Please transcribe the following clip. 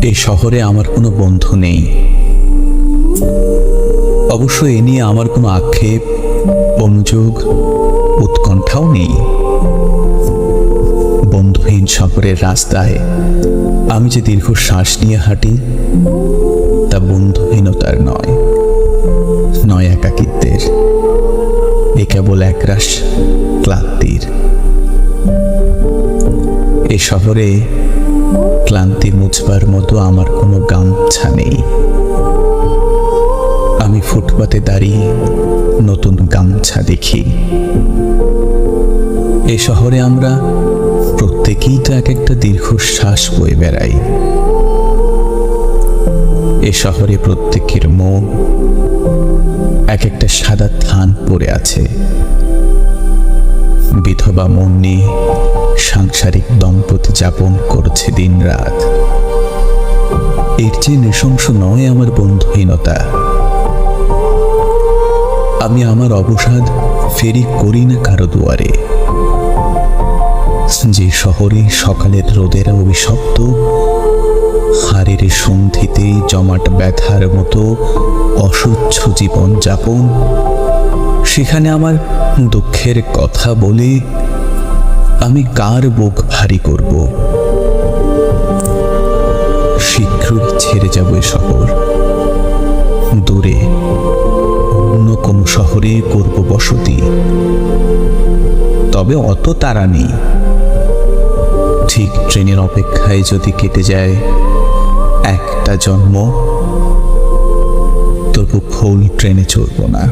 এই শহরে আমার কোনো বন্ধু নেই। অবশ্য এ নিয়ে আমার কোনো আক্ষেপ, অনুযোগ, উৎকণ্ঠাও নেই। বন্ধুহীন শহরের রাস্তায় আমি যে দীর্ঘশ্বাস নিয়ে হাঁটি, তা বন্ধুহীনতার নয়, নয় একাকিত্বের, এ কেবল একরাশ ক্লান্তির। এ শহরে ক্লান্তি মুছবার মতো আমার কোনো গামছা নেই। আমি ফুটপাতে দাঁড়িয়ে নতুন গামছা দেখি। এ শহরে আমরা প্রত্যেকেই তো এক একটা দীর্ঘশ্বাস বয়ে বেড়াই। এ শহরে প্রত্যেকের মন এক একটা সাদা থান পড়ে আছে। বিধবা মন নিয়ে সাংসারিক দম্পতি যাপন করছে দিন রাত। এর চেয়ে নৃশংস নয় আমার বন্ধুহীনতা। আমি আমার অবসাদ ফেরি করি না কারো দুয়ারে। যে শহরে সকালের রোদের অভিশপ্ত হাড়ের সন্ধিতে জমাট ব্যথার মতো অসহ্য জীবন যাপন, সেখানে আমার দুঃখের কথা বলে আমি কার বুক ভারী করব? শীঘ্রই ছেড়ে যাব এ শহর। দূরে অন্য কোনো শহরে করব বসতি। তবে অত তাড়া নেই। ঠিক ট্রেনের অপেক্ষায় যদি কেটে যায় একটা জন্ম, তবু ভুল ট্রেনে চড়ব না।